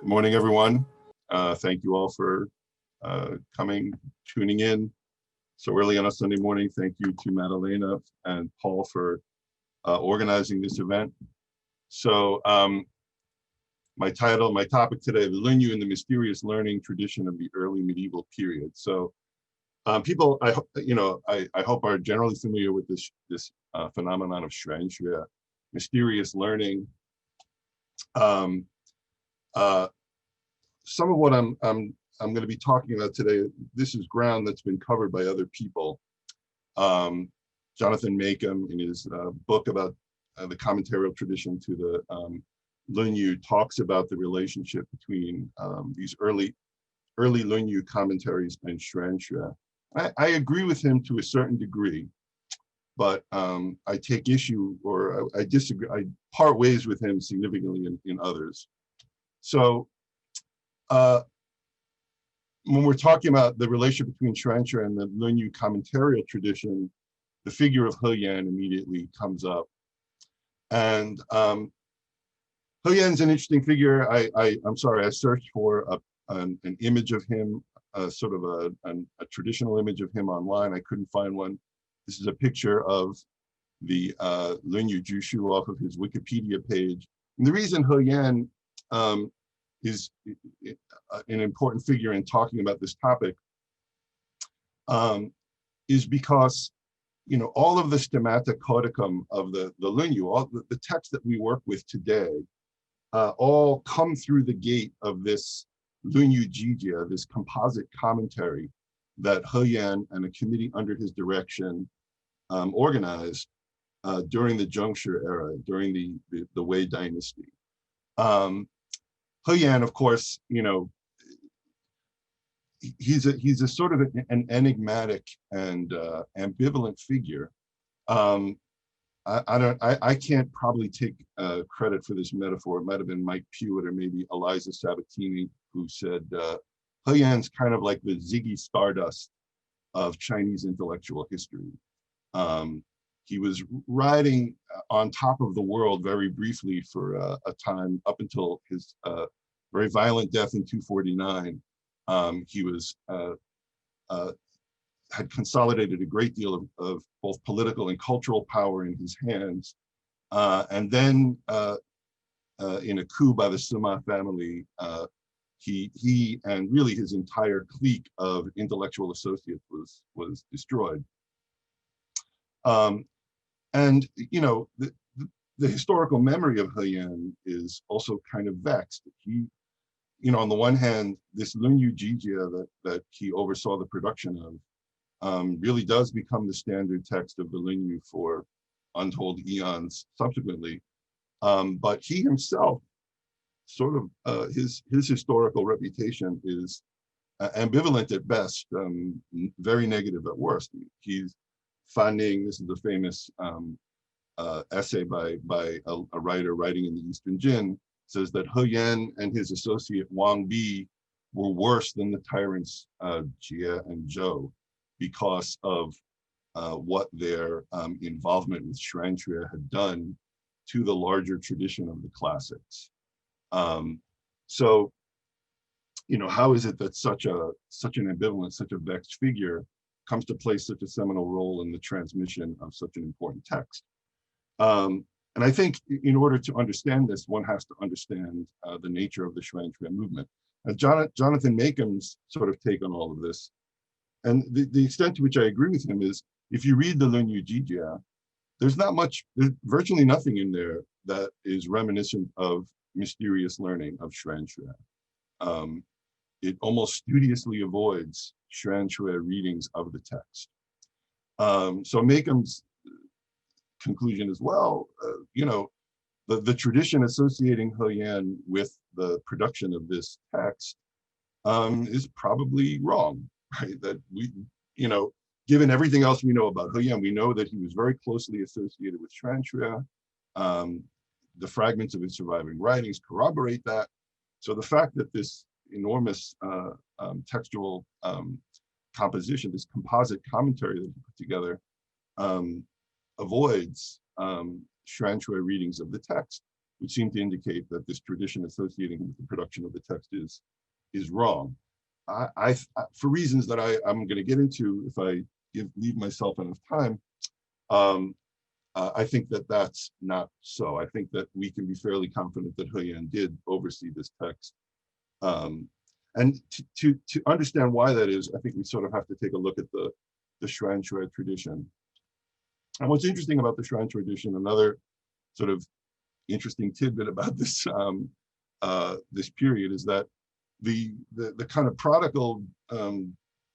Good morning, everyone. Thank you all for tuning in so early on a Sunday morning. Thank you to Madalena and Paul for organizing this event. So my topic today, the Lunyu and the mysterious learning tradition of the early medieval period. So people, I hope are generally familiar with this phenomenon of Xuanxue, mysterious learning. Some of what I'm going to be talking about today, this is ground that's been covered by other people. Jonathan Makem, in his book about the commentarial tradition to the Lunyu, talks about the relationship between these early Lunyu commentaries and Xuanxue. I agree with him to a certain degree, but I take issue, or I disagree. I part ways with him significantly in others. So when we're talking about the relationship between Xuanxue and the Lunyu commentarial tradition, the figure of He Yan immediately comes up. And He Yan's an interesting figure. I'm sorry, I searched for an image of him, sort of a traditional image of him online. I couldn't find one. This is a picture of the Lunyu Jushu off of his Wikipedia page. And the reason He Yan is an important figure in talking about this topic is because, all of the schemata codicum of the Lunyu, all the texts that we work with today, all come through the gate of this Lunyu Jijia, this composite commentary that He Yan and a committee under his direction organized during the Zhengshi era, during the Wei dynasty. He Yan, of course, he's a sort of an enigmatic and ambivalent figure. I can't probably take credit for this metaphor. It might have been Mike Pewitt or maybe Eliza Sabatini who said He Yan's kind of like the Ziggy Stardust of Chinese intellectual history. He was riding on top of the world very briefly for a time up until his very violent death in 249. He was had consolidated a great deal of both political and cultural power in his hands. And then in a coup by the Sima family, he and really his entire clique of intellectual associates was destroyed. And the historical memory of He Yan is also kind of vexed. He, on the one hand, this Lunyu Jijia that he oversaw the production of really does become the standard text of the Lunyu for untold eons subsequently. But he himself, sort of his historical reputation is ambivalent at best, very negative at worst. He's finding, this is a famous essay by a writer writing in the Eastern Jin, says that He Yan and his associate Wang Bi were worse than the tyrants Jie and Zhou because of what their involvement with Xuanxue had done to the larger tradition of the classics. So, how is it that such an ambivalent, such a vexed figure comes to play such a seminal role in the transmission of such an important text? And I think in order to understand this, one has to understand the nature of the Xuanxue movement. And Jonathan Makem's sort of take on all of this, and the extent to which I agree with him is, if you read the Lunyu Jijia, there's virtually nothing in there that is reminiscent of mysterious learning of Xuanxue. It almost studiously avoids Xuanxue readings of the text. So Makem's conclusion as well, the tradition associating He Yan with the production of this text is probably wrong, right? That we, given everything else we know about He Yan, we know that he was very closely associated with Xuanxue. The fragments of his surviving writings corroborate that. So the fact that this enormous textual composition, this composite commentary that he put together, avoids Xuanxue readings of the text would seem to indicate that this tradition associating with the production of the text is wrong. For reasons that I'm going to get into if I leave myself enough time, I think that that's not so. I think that we can be fairly confident that He Yan did oversee this text. And to understand why that is, I think we sort of have to take a look at the Xuan Xue tradition. And what's interesting about the Xuan tradition, another sort of interesting tidbit about this this period, is that the kind of prodigal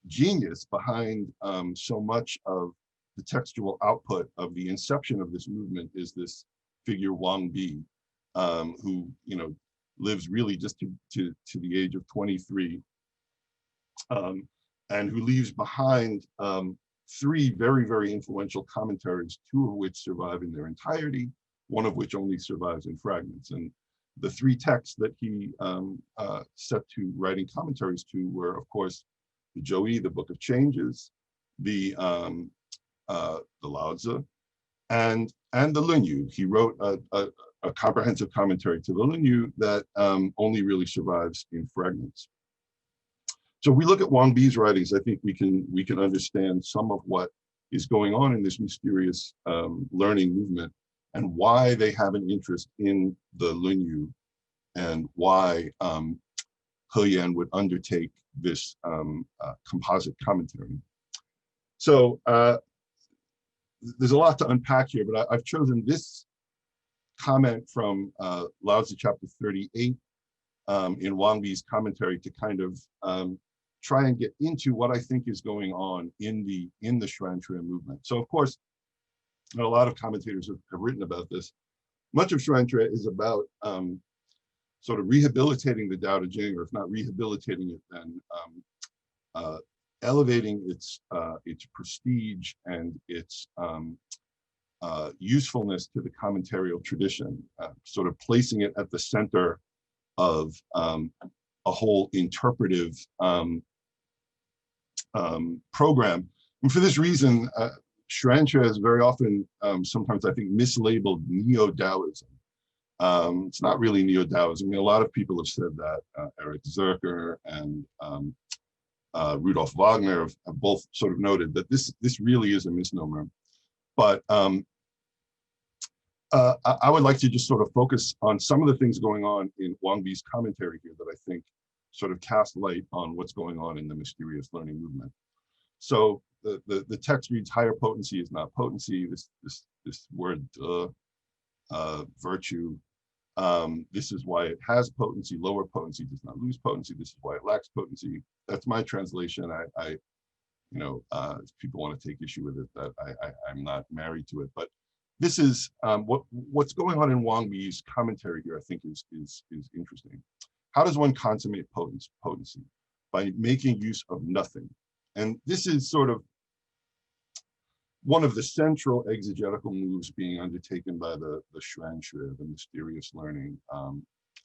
genius behind so much of the textual output of the inception of this movement is this figure Wang Bi, who lives really just to the age of 23, and who leaves behind 3 very, very influential commentaries, 2 of which survive in their entirety, 1 of which only survives in fragments. And the 3 texts that he set to writing commentaries to were, of course, the Zhou-yi, the Book of Changes, the Lao Tzu, and the Lunyu. He wrote a comprehensive commentary to the Lunyu that only really survives in fragments. So if we look at Wang Bi's writings, I think we can understand some of what is going on in this mysterious learning movement and why they have an interest in the Lunyu and why He Yan would undertake this composite commentary. So there's a lot to unpack here, but I've chosen this comment from Lao Tzu chapter 38 in Wang Bi's commentary to kind of try and get into what I think is going on in the Xuan Xue movement. So of course, a lot of commentators have written about this. Much of Xuan Xue is about sort of rehabilitating the Tao Te Ching, or if not rehabilitating it, then elevating its prestige and its usefulness to the commentarial tradition, sort of placing it at the center of a whole interpretive program. And for this reason, Xuan Xue is very often, sometimes I think, mislabeled Neo-Taoism. It's not really Neo-Taoism. I mean, a lot of people have said that. Eric Zerker and Rudolf Wagner have both sort of noted that this really is a misnomer. But I would like to just sort of focus on some of the things going on in Wang Bi's commentary here that I think sort of cast light on what's going on in the mysterious learning movement. So the text reads, "Higher potency is not potency." This word virtue. This is why it has potency. Lower potency does not lose potency. This is why it lacks potency. That's my translation. If people want to take issue with it, that I'm not married to it. But this is what's going on in Wang Bi's commentary here, I think is interesting. How does one consummate potency? By making use of nothing. And this is sort of one of the central exegetical moves being undertaken by the Xuan Xue, the mysterious learning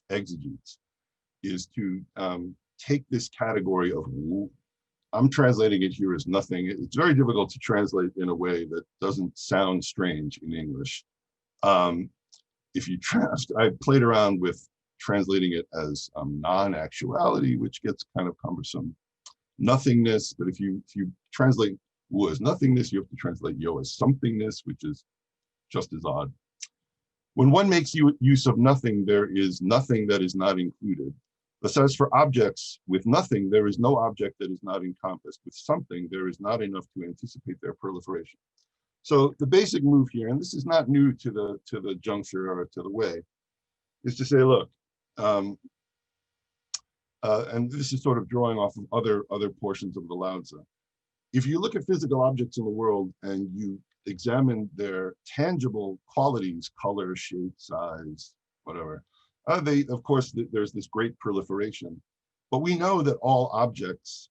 exegetes, is to take this category of Wu. I'm translating it here as nothing. It's very difficult to translate in a way that doesn't sound strange in English. If you I played around with translating it as non-actuality, which gets kind of cumbersome. Nothingness, but if you translate Wu as nothingness, you have to translate Yo as somethingness, which is just as odd. When one makes use of nothing, there is nothing that is not included. Thus, as for objects, with nothing, there is no object that is not encompassed. With something, there is not enough to anticipate their proliferation. So the basic move here, and this is not new to the juncture or to the way, is to say, look, and this is sort of drawing off of other portions of the Lao Tzu. If you look at physical objects in the world and you examine their tangible qualities, color, shape, size, whatever, of course, there's this great proliferation. But we know that all objects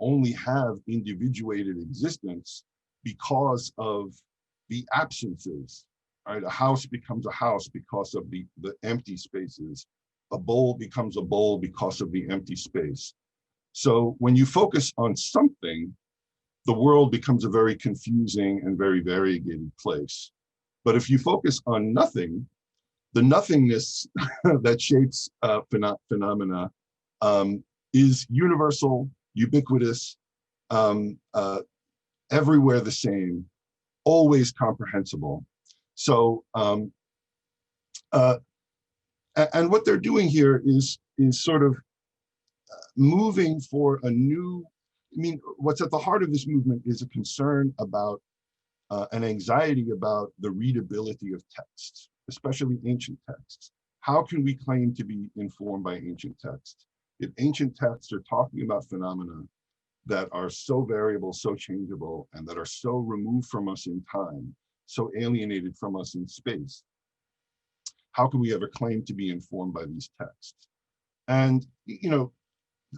only have individuated existence because of the absences. Right? A house becomes a house because of the empty spaces. A bowl becomes a bowl because of the empty space. So when you focus on something, the world becomes a very confusing and very variegated place. But if you focus on nothing, the nothingness that shapes phenomena is universal, ubiquitous, um, uh, everywhere the same, always comprehensible. So, uh, and what they're doing here is sort of moving for a new, I mean, what's at the heart of this movement is a concern about an anxiety about the readability of texts, especially ancient texts. How can we claim to be informed by ancient texts if ancient texts are talking about phenomena that are so variable, so changeable, and that are so removed from us in time, so alienated from us in space? How can we ever claim to be informed by these texts? And, you know,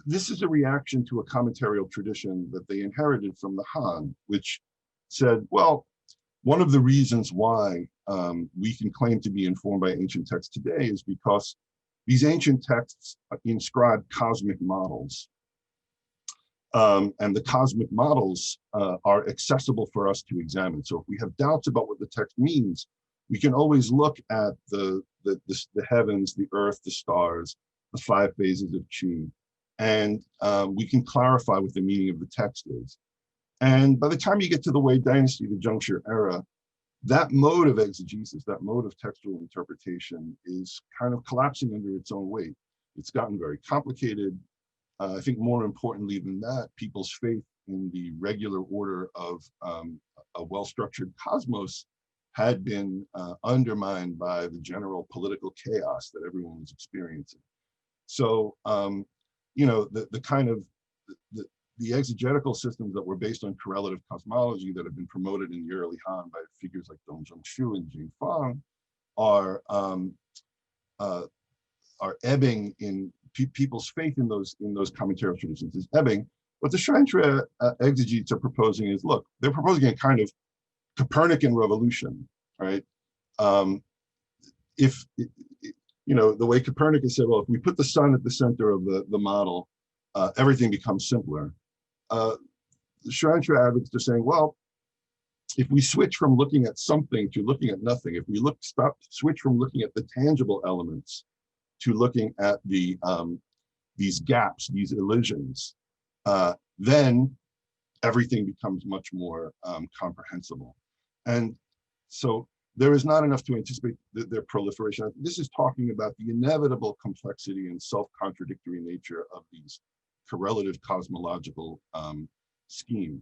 this is a reaction to a commentarial tradition that they inherited from the Han, which said, well, one of the reasons why we can claim to be informed by ancient texts today is because these ancient texts inscribe cosmic models. And the cosmic models are accessible for us to examine. So if we have doubts about what the text means, we can always look at the heavens, the earth, the stars, the 5 phases of Qi, and we can clarify what the meaning of the text is. And by the time you get to the Wei Dynasty, the Zhengshi era, that mode of exegesis, that mode of textual interpretation is kind of collapsing under its own weight. It's gotten very complicated. I think more importantly than that, people's faith in the regular order of a well-structured cosmos had been undermined by the general political chaos that everyone was experiencing. So, you know, the kind of, the exegetical systems that were based on correlative cosmology that have been promoted in the early Han by figures like Dong Zhongshu and Jing Fang are ebbing in people's faith in those commentarial traditions is ebbing. What the Shuangzi exegetes are proposing is, look, they're proposing a kind of Copernican revolution, right? If you know, the way Copernicus said, well, if we put the sun at the center of the model, everything becomes simpler. The Shuangzi advocates are saying, well, if we switch from looking at something to looking at nothing, if we switch from looking at the tangible elements to looking at the these gaps, these elisions, then everything becomes much more comprehensible. And so there is not enough to anticipate their proliferation. This is talking about the inevitable complexity and self-contradictory nature of these correlative cosmological schemes.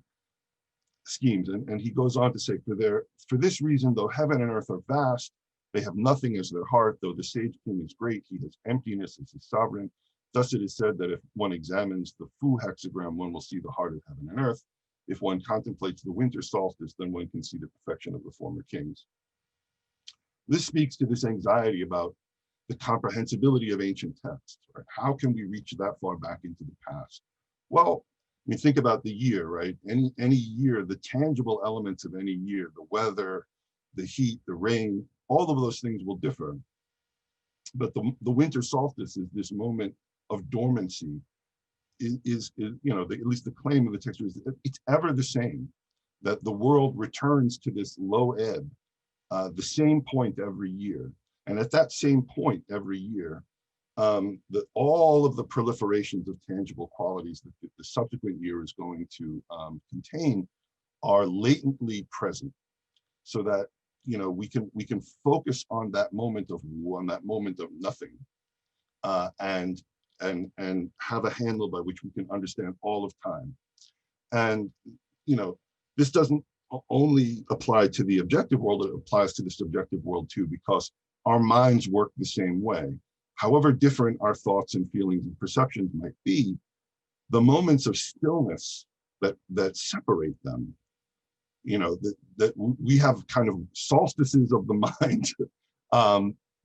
And he goes on to say, for this reason, though heaven and earth are vast, they have nothing as their heart. Though the sage king is great, he has emptiness as his sovereign. Thus it is said that if one examines the Fu hexagram, one will see the heart of heaven and earth. If one contemplates the winter solstice, then one can see the perfection of the former kings. This speaks to this anxiety about the comprehensibility of ancient texts. Right? How can we reach that far back into the past? Well, I mean, think about the year, right? Any year, the tangible elements of any year, the weather, the heat, the rain, all of those things will differ. But the winter solstice is this moment of dormancy. Is you know, at least the claim of the text is that it's ever the same, that the world returns to this low ebb, the same point every year. And at that same point every year, all of the proliferations of tangible qualities that the subsequent year is going to contain are latently present, so that, you know, we can focus on that moment of nothing, and have a handle by which we can understand all of time. And, you know, this doesn't only apply to the objective world, it applies to the subjective world too, because our minds work the same way. However different our thoughts and feelings and perceptions might be, the moments of stillness that separate them, you know, that we have kind of solstices of the mind,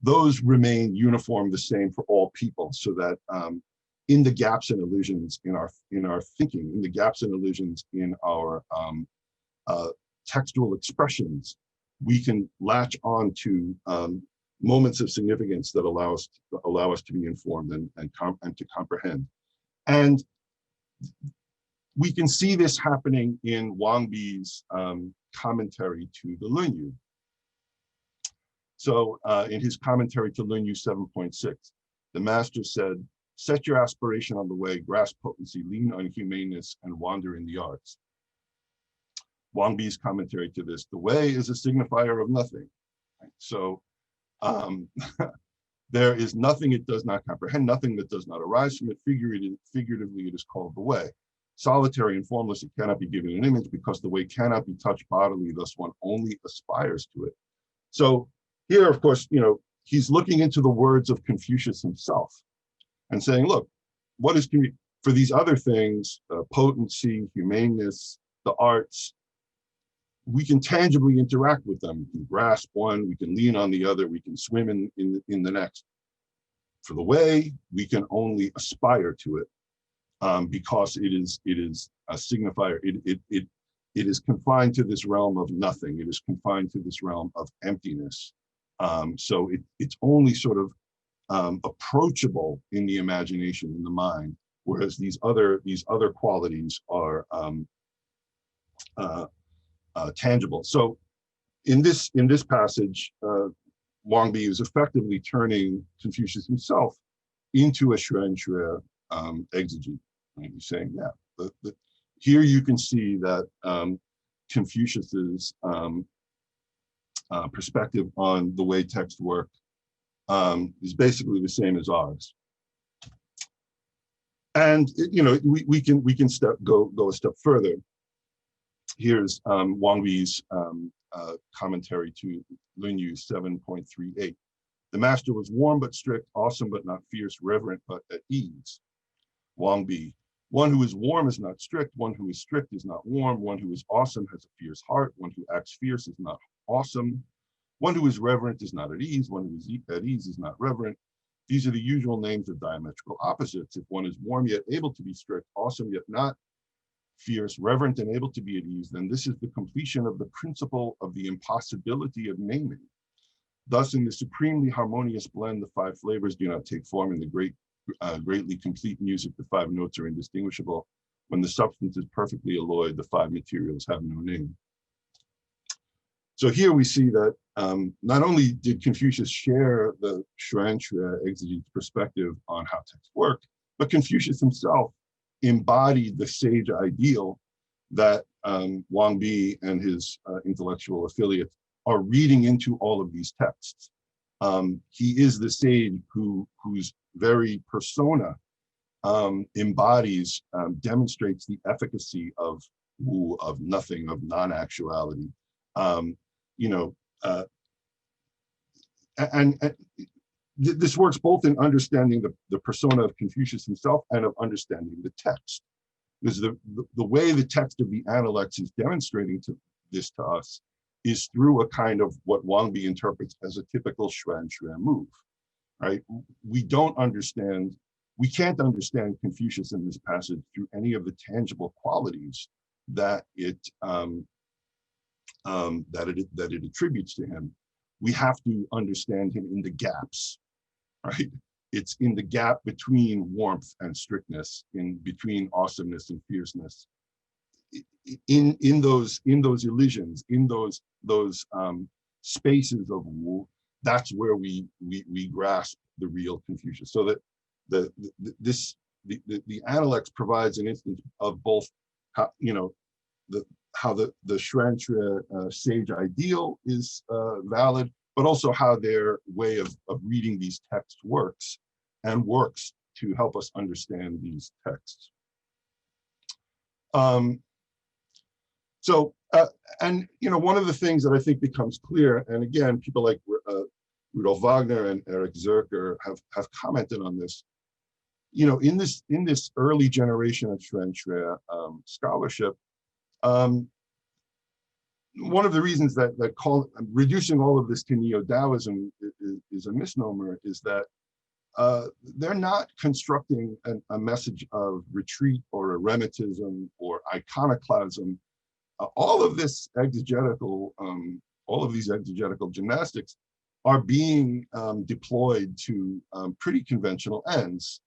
those remain uniform, the same for all people, so that in the gaps and illusions in our thinking, in the gaps and illusions in our textual expressions, we can latch on to moments of significance that allow us to be informed and to comprehend. And we can see this happening in Wang Bi's commentary to the Lunyu. So in his commentary to Lunyu 7.6, the master said, set your aspiration on the way, grasp potency, lean on humaneness, and wander in the arts. Wang Bi's commentary to this, the way is a signifier of nothing. Right? So there is nothing it does not comprehend, nothing that does not arise from it. Figuratively, it is called the way. Solitary and formless, it cannot be given an image because the way cannot be touched bodily, thus one only aspires to it. So here, of course, he's looking into the words of Confucius himself and saying, look, what is, for these other things, potency, humaneness, the arts, we can tangibly interact with them. We can grasp one, we can lean on the other, we can swim in the next. For the way, we can only aspire to it because it is a signifier. It is confined to this realm of nothing. It is confined to this realm of emptiness. So it's only sort of approachable in the imagination, in the mind, whereas these other qualities are tangible. So in this passage, Wang Bi is effectively turning Confucius himself into a Xuanxue exegete. Right? He's saying, yeah, here you can see that Confucius's perspective on the way texts work is basically the same as ours. And we can go a step further. Here's Wang Bi's commentary to Lunyu 7.38. The master was warm but strict, awesome but not fierce, reverent but at ease. Wang Bi, one who is warm is not strict, one who is strict is not warm, one who is awesome has a fierce heart, one who acts fierce is not awesome, one who is reverent is not at ease, one who is at ease is not reverent. These are the usual names of diametrical opposites. If one is warm yet able to be strict, awesome yet not fierce, reverent and able to be at ease, then this is the completion of the principle of the impossibility of naming. Thus, in the supremely harmonious blend, the five flavors do not take form. In the greatly complete music, the five notes are indistinguishable. When the substance is perfectly alloyed, the five materials have no name. So here we see that not only did Confucius share the Xuanxue exegete's perspective on how texts work, but Confucius himself embodied the sage ideal that Wang Bi and his intellectual affiliates are reading into all of these texts. He is the sage whose very persona embodies, demonstrates the efficacy of Wu, of nothing, of non-actuality. This works both in understanding the persona of Confucius himself and of understanding the text. Because the way the text of the Analects is demonstrating this to us is through a kind of what Wang Bi interprets as a typical Xuanxue move, right? We can't understand Confucius in this passage through any of the tangible qualities that it attributes to him. We have to understand him in the gaps, right? It's in the gap between warmth and strictness, in between awesomeness and fierceness. In those elisions, in those spaces of Wu, that's where we grasp the real Confucius. So that the Analects provides an instance of both how the Xuanxue sage ideal is valid, but also how their way of reading these texts works to help us understand these texts. One of the things that I think becomes clear, and again, people like Rudolf Wagner and Eric Zerker have commented on this. In this early generation of Xuanxue scholarship, one of the reasons that reducing all of this to neo-Taoism is a misnomer is that they're not constructing a message of retreat or eremitism or iconoclasm. All of these exegetical gymnastics are being deployed to pretty conventional ends.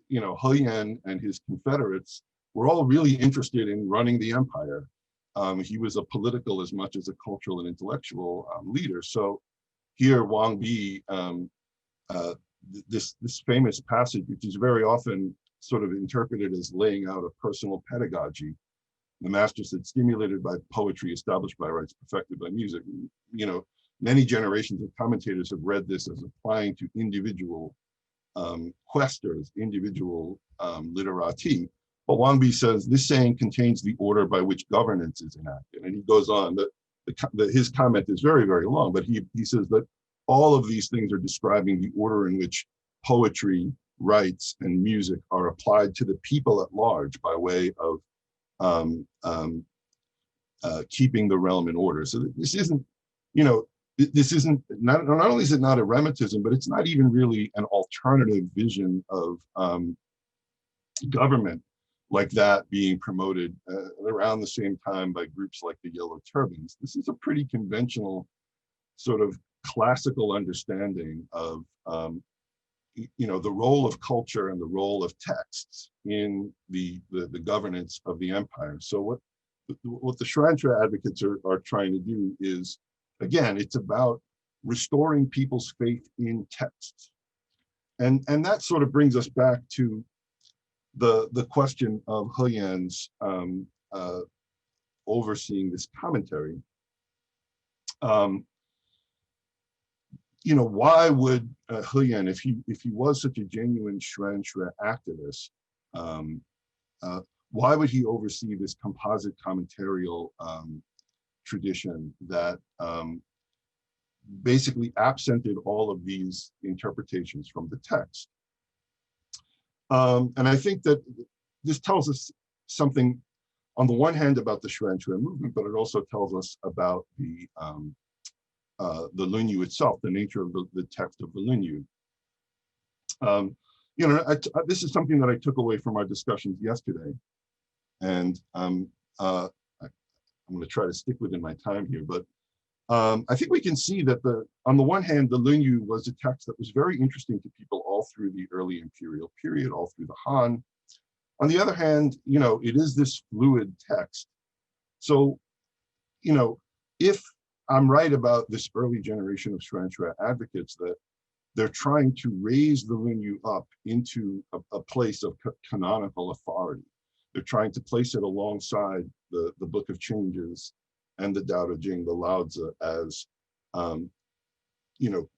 He Yan and his confederates were all really interested in running the empire. He was a political as much as a cultural and intellectual leader. So here Wang Bi, this famous passage, which is very often sort of interpreted as laying out a personal pedagogy. The master said, stimulated by poetry, established by rites, perfected by music. You know, many generations of commentators have read this as applying to individual questers, individual literati. But Wang Bi says this saying contains the order by which governance is enacted. And he goes on that his comment is very, very long, but he says that all of these things are describing the order in which poetry, rites, and music are applied to the people at large by way of keeping the realm in order. So this isn't, you know, this isn't, not only is it not eremitism, but it's not even really an alternative vision of government like that being promoted around the same time by groups like the Yellow Turbans. This is a pretty conventional sort of classical understanding of you know, the role of culture and the role of texts in the governance of the empire. So what the Shrantra advocates are trying to do is, again, it's about restoring people's faith in texts. And that sort of brings us back to the question of He Yan's overseeing this commentary. You know, why would He Yan, if he was such a genuine Shrantra activist, why would he oversee this composite commentarial tradition that basically absented all of these interpretations from the text? And I think that this tells us something, on the one hand, about the Shrantra movement, but it also tells us about the Lunyu itself, the nature of the text of the Lunyu. You know, this is something that I took away from our discussions yesterday, and I'm going to try to stick within my time here, but I think we can see that on the one hand, the Lunyu was a text that was very interesting to people all through the early imperial period, all through the Han. On the other hand, you know, it is this fluid text. So, you know, if I'm right about this early generation of Shrantra advocates, that they're trying to raise the Lunyu up into a place of canonical authority. They're trying to place it alongside the Book of Changes and the Tao Te Ching, the Lao Tzu, as you know,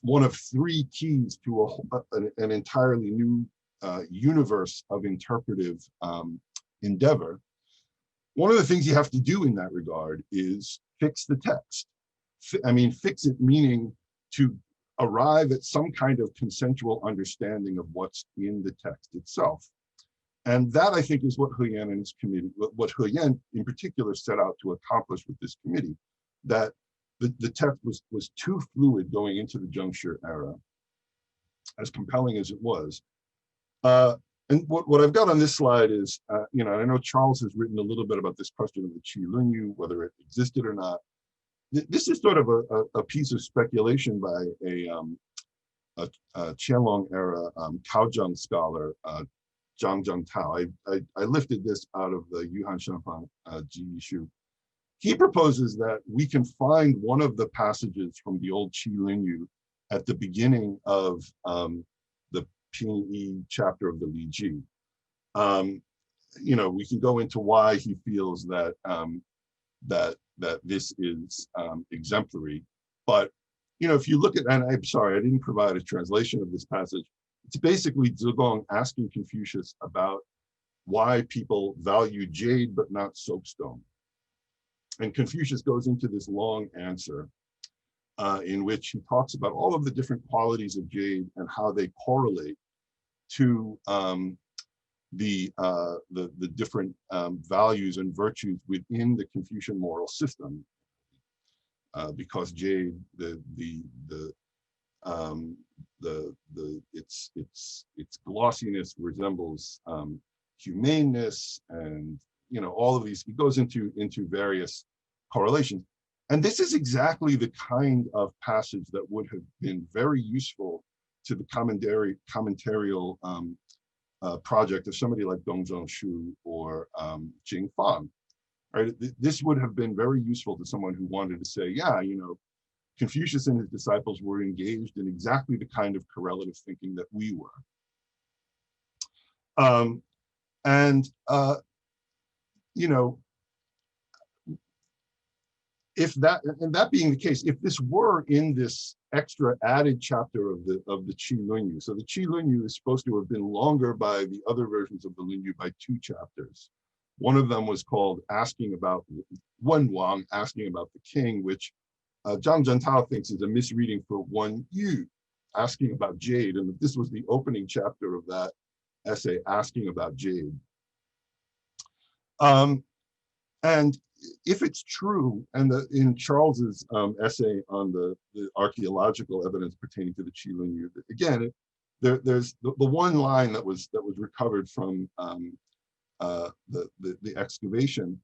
one of three keys to an entirely new universe of interpretive endeavor. One of the things you have to do in that regard is fix the text. I mean, fix it meaning to arrive at some kind of consensual understanding of what's in the text itself. And that, I think, is what He Yan and his committee, what He Yan in particular set out to accomplish with this committee, that the text was too fluid going into the Zhengshi era, as compelling as it was. And what I've got on this slide is, you know, I know Charles has written a little bit about this question of the Qi Lunyu, whether it existed or not. This is sort of a piece of speculation by a Qianlong era Kaozheng scholar, Zhang Tao. I lifted this out of the Yuhan Shenfang Ji Yishu. He proposes that we can find one of the passages from the old Qi Lunyu at the beginning of the Ping chapter of the Li Ji. You know, we can go into why he feels that that this is exemplary, but you know, if you look at, and I'm sorry, I didn't provide a translation of this passage. It's basically Zigong asking Confucius about why people value jade but not soapstone. And Confucius goes into this long answer in which he talks about all of the different qualities of jade and how they correlate to the different values and virtues within the Confucian moral system. Because jade, its glossiness resembles humaneness, and you know, all of these. He goes into various correlations, and this is exactly the kind of passage that would have been very useful to the commentarial project of somebody like Dong Zhongshu or Jing Fang. Right? This would have been very useful to someone who wanted to say, yeah, you know, Confucius and his disciples were engaged in exactly the kind of correlative thinking that we were. And you know, if that, and that being the case, if this were in this extra added chapter of the Qi Lunyu, so the Qi Lunyu is supposed to have been longer by the other versions of the Lunyu by 2 chapters. One of them was called asking about Wen Wang, asking about the king, which Zhang Zhentao thinks is a misreading for Wen Yu, asking about jade, and this was the opening chapter of that essay, asking about jade. And if it's true, and in Charles's essay on the archaeological evidence pertaining to the Qi Lunyu, again, there's the one line that was recovered from the excavation,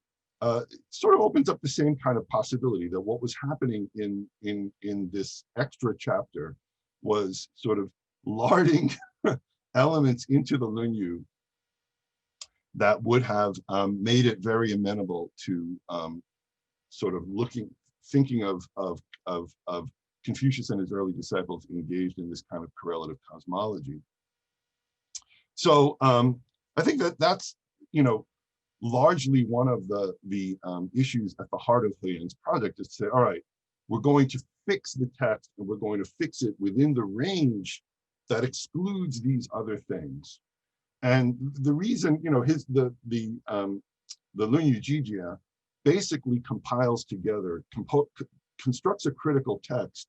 sort of opens up the same kind of possibility that what was happening in this extra chapter was sort of larding elements into the Lunyu that would have made it very amenable to sort of thinking of Confucius and his early disciples engaged in this kind of correlative cosmology. So I think that that's, you know, largely one of the issues at the heart of Heyan's project, is to say, all right, we're going to fix the text, and we're going to fix it within the range that excludes these other things. And the reason, you know, the Lunyu Jijia basically compiles together, constructs a critical text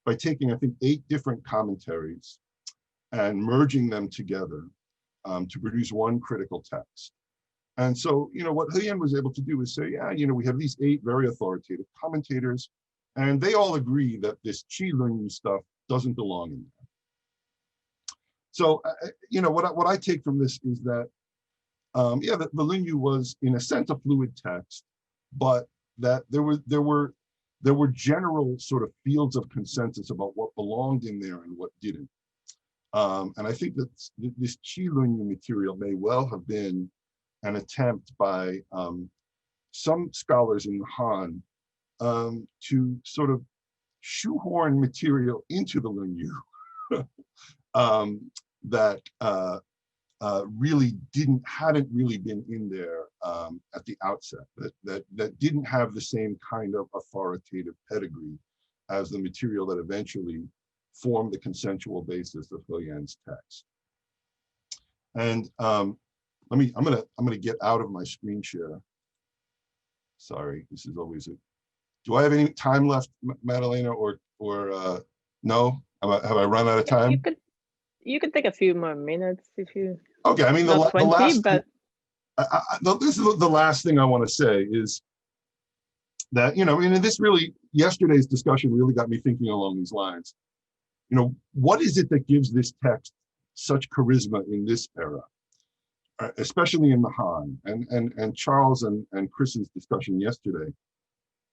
by taking, I think, 8 different commentaries and merging them together to produce one critical text. And so, you know, what Heyan was able to do is say, yeah, you know, we have these 8 very authoritative commentators, and they all agree that this Qi Lunyu stuff doesn't belong in there. So, you know, what I take from this is that, yeah, the Lunyu was in a sense a fluid text, but that there were general sort of fields of consensus about what belonged in there and what didn't. And I think that this Qi Lunyu material may well have been an attempt by some scholars in the Han to sort of shoehorn material into the Lunyu that really hadn't really been in there at the outset, that didn't have the same kind of authoritative pedigree as the material that eventually formed the consensual basis of Heyan's text. And I'm gonna get out of my screen share. Sorry, this is always do I have any time left, Madalena, or no? Have I run out of time? You could take a few more minutes if you. Okay, I mean, the last. But this is the last thing I want to say is that, you know, and this really, yesterday's discussion really got me thinking along these lines. You know, what is it that gives this text such charisma in this era, especially in the Han? And Charles and Chris's discussion yesterday,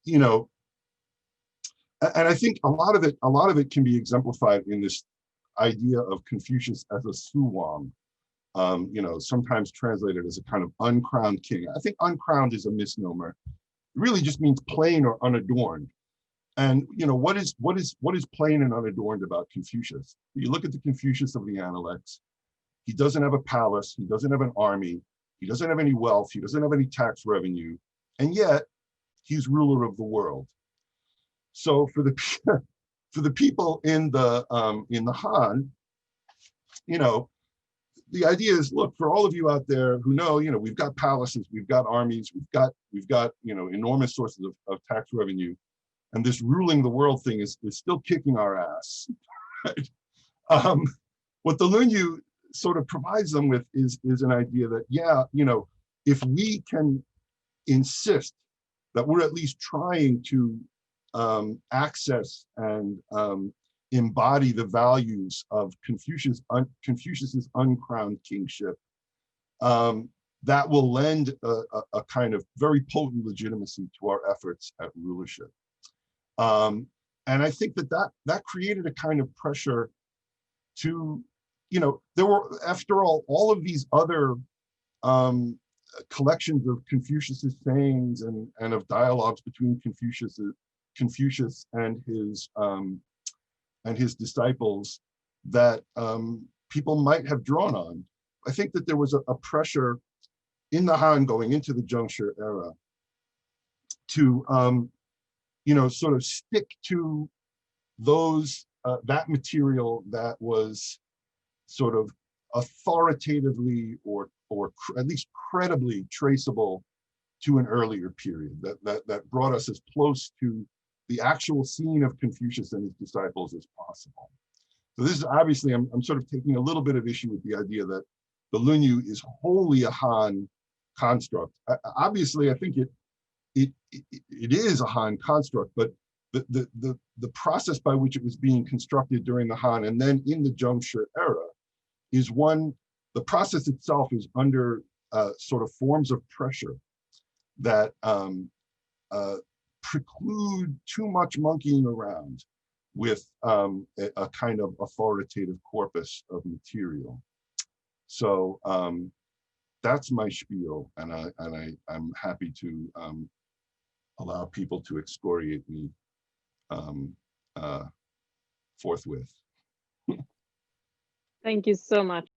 you know, and I think a lot of it can be exemplified in this idea of Confucius as a Suwang, you know, sometimes translated as a kind of uncrowned king. I think uncrowned is a misnomer. It really just means plain or unadorned. And, you know, what is plain and unadorned about Confucius? You look at the Confucius of the Analects. He doesn't have a palace. He doesn't have an army. He doesn't have any wealth. He doesn't have any tax revenue. And yet he's ruler of the world. So for the people in the Han, you know, the idea is, look, for all of you out there who know, you know, we've got palaces, we've got armies, we've got you know, enormous sources of tax revenue, and this ruling the world thing is still kicking our ass. Right? What the Lunyu sort of provides them with is an idea that, yeah, you know, if we can insist that we're at least trying to access and embody the values of Confucius's uncrowned kingship, that will lend a kind of very potent legitimacy to our efforts at rulership. And I think that created a kind of pressure to, you know, there were, after all of these other collections of Confucius's sayings and of dialogues between Confucius and his disciples that people might have drawn on. I think that there was a pressure in the Han going into the Zhengshi era to sort of stick to those that material that was sort of authoritatively or at least credibly traceable to an earlier period that brought us as close to the actual scene of Confucius and his disciples as possible. So this is obviously, I'm sort of taking a little bit of issue with the idea that the Lunyu is wholly a Han construct. Obviously, I think it is a Han construct, but the process by which it was being constructed during the Han and then in the Zhengshi era is one, the process itself is under sort of forms of pressure that preclude too much monkeying around with a kind of authoritative corpus of material. So that's my spiel, and I'm happy to allow people to excoriate me forthwith. Thank you so much.